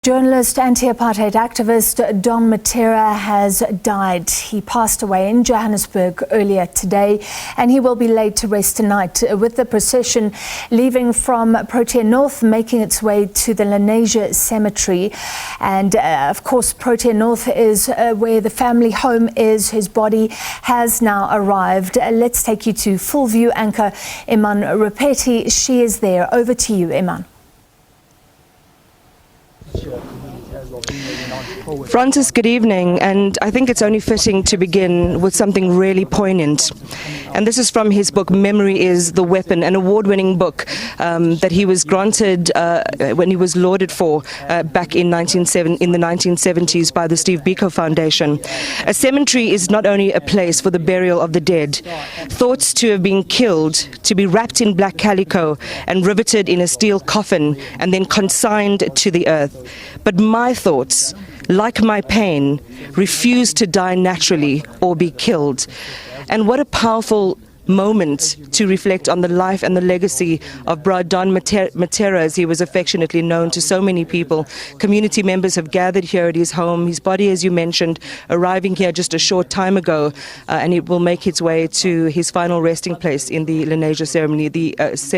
Journalist, anti-apartheid activist Don Mattera has died. He passed away in Johannesburg earlier today, and he will be laid to rest tonight, with the procession leaving from Protea North, making its way to the Lenasia Cemetery. And of course, Protea North is where the family home is. His body has now arrived. Let's take you to Full View anchor Iman Rappetti. She is there. Over to you, Iman. Francis, good evening, and I think it's only fitting to begin with something really poignant. And this is from his book, Memory is the Weapon, an award-winning book that he was granted when he was lauded for back in the 1970s by the Steve Biko Foundation. A cemetery is not only a place for the burial of the dead, thoughts to have been killed, to be wrapped in black calico and riveted in a steel coffin and then consigned to the earth. But my thoughts, like my pain, refuse to die naturally or be killed. And what a powerful moment to reflect on the life and the legacy of Bra Don Mattera, as he was affectionately known to so many people. Community members have gathered here at his home. His body, as you mentioned, arriving here just a short time ago, and it will make its way to his final resting place in the Lenasia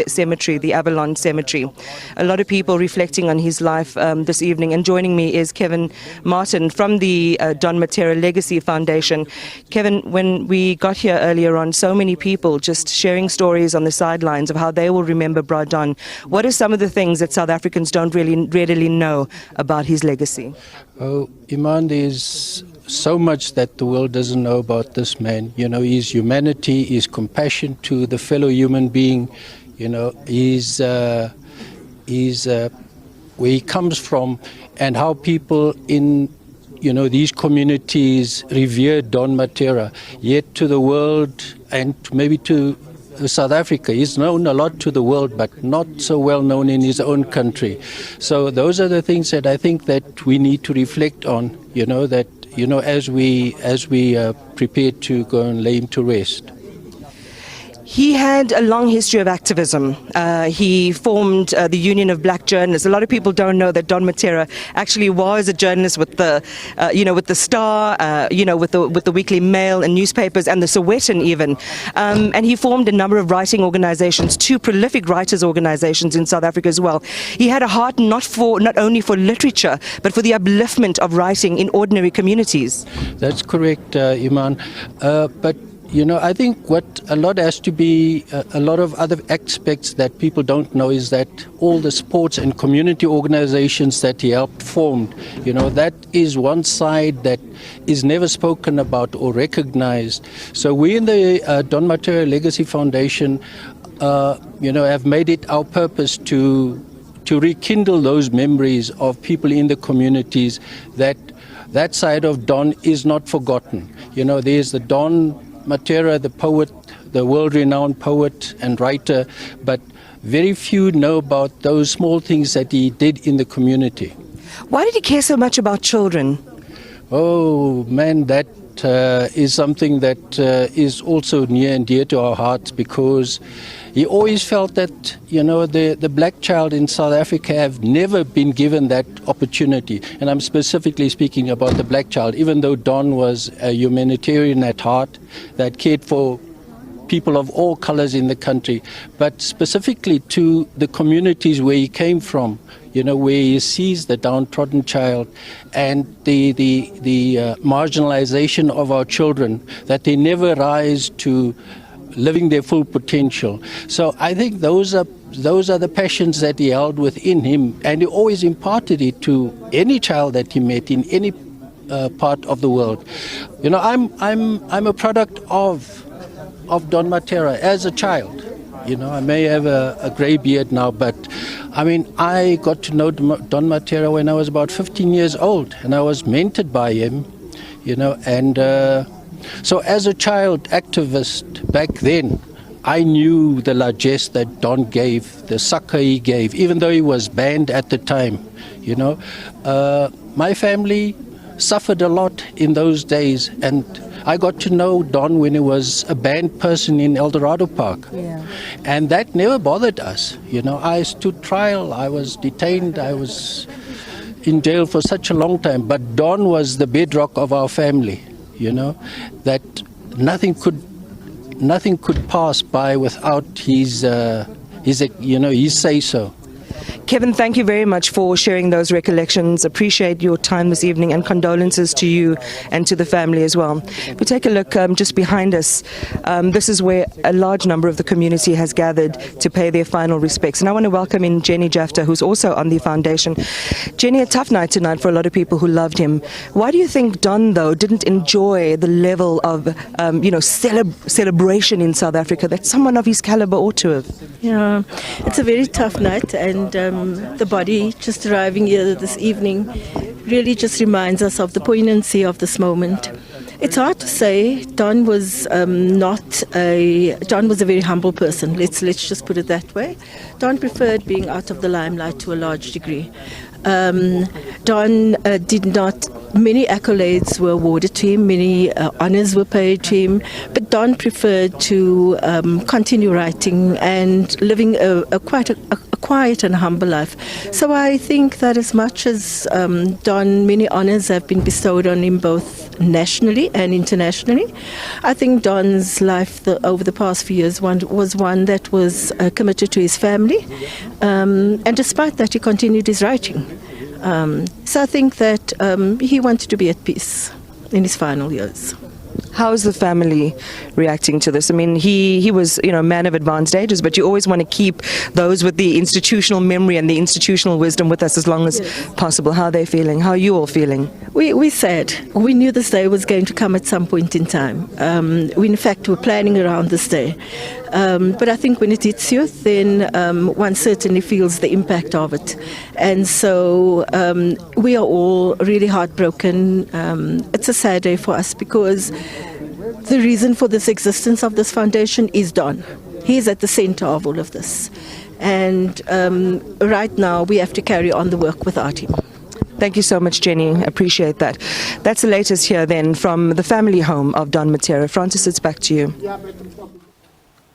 Cemetery, the Avalon Cemetery. A lot of people reflecting on his life this evening, and joining me is Kevin Martin from the Don Mattera Legacy Foundation. Kevin, when we got here earlier on, so many people just sharing stories on the sidelines of how they will remember Bra Don. What are some of the things that South Africans don't really readily know about his legacy? Oh, Iman, there's so much that the world doesn't know about this man. You know, his humanity, his compassion to the fellow human being, you know, where he comes from, and how people in these communities revere Don Mattera. Yet to the world, and maybe to South Africa, he's known a lot to the world, but not so well known in his own country. So those are the things that I think that we need to reflect on, as we prepare to go and lay him to rest. He had a long history of activism. He formed the Union of Black Journalists. A lot of people don't know that Don Mattera actually was a journalist with the, with the Star, with the Weekly Mail and newspapers, and the Sowetan even. And he formed a number of writing organizations, two prolific writers' organizations in South Africa as well. He had a heart not only for literature, but for the upliftment of writing in ordinary communities. That's correct, Iman. But I think what a lot has to be, a lot of other aspects that people don't know is that all the sports and community organizations that he helped formed, that is one side that is never spoken about or recognized. So we in the Don Mattera Legacy Foundation, have made it our purpose to rekindle those memories of people in the communities, that side of Don is not forgotten. There's the Don Mattera, the poet, the world-renowned poet and writer, but very few know about those small things that he did in the community. Why did he care so much about children? Oh, man, that is something that is also near and dear to our hearts, because he always felt that, the black child in South Africa have never been given that opportunity. And I'm specifically speaking about the black child, even though Don was a humanitarian at heart that cared for people of all colors in the country, but specifically to the communities where he came from, where he sees the downtrodden child and the marginalization of our children, that they never rise to living their full potential. So I think those are the passions that he held within him, and he always imparted it to any child that he met in any part of the world. I'm a product of Don Mattera as a child. I may have a gray beard now, but I got to know Don Mattera when I was about 15 years old, and I was mentored by him, and so as a child activist back then, I knew the largesse that Don gave, the succor he gave, even though he was banned at the time. My family suffered a lot in those days, and I got to know Don when he was a banned person in Eldorado Park. Yeah. And that never bothered us. I stood trial, I was detained, I was in jail for such a long time, but Don was the bedrock of our family, you know, that nothing could pass by without his say-so. Kevin, thank you very much for sharing those recollections. Appreciate your time this evening, and condolences to you and to the family as well. If we take a look just behind us, this is where a large number of the community has gathered to pay their final respects. And I want to welcome in Jenny Jafta, who's also on the foundation. Jenny, a tough night tonight for a lot of people who loved him. Why do you think Don, though, didn't enjoy the level of celebration in South Africa that someone of his caliber ought to have? Yeah, it's a very tough night, and the body just arriving here this evening really just reminds us of the poignancy of this moment. It's hard to say. Don was Don was a very humble person. Let's just put it that way. Don preferred being out of the limelight to a large degree. Don did not. Many accolades were awarded to him, many honors were paid to him, but Don preferred to continue writing and living a quiet and humble life. So I think that as much as Don, many honors have been bestowed on him both nationally and internationally, I think Don's life over the past few years was one that was committed to his family, and despite that he continued his writing. So I think that he wanted to be at peace in his final years. How is the family reacting to this? I mean, he was, a man of advanced ages, but you always want to keep those with the institutional memory and the institutional wisdom with us as long as possible. How are they feeling? How are you all feeling? We're sad. We knew this day was going to come at some point in time. We, in fact, were planning around this day. But I think when it hits you, then one certainly feels the impact of it. And so we are all really heartbroken. It's a sad day for us because the reason for this existence of this foundation is Don. He's at the center of all of this. And right now we have to carry on the work without him. Thank you so much, Jenny. Appreciate that. That's the latest here then from the family home of Don Mattera. Francis, it's back to you.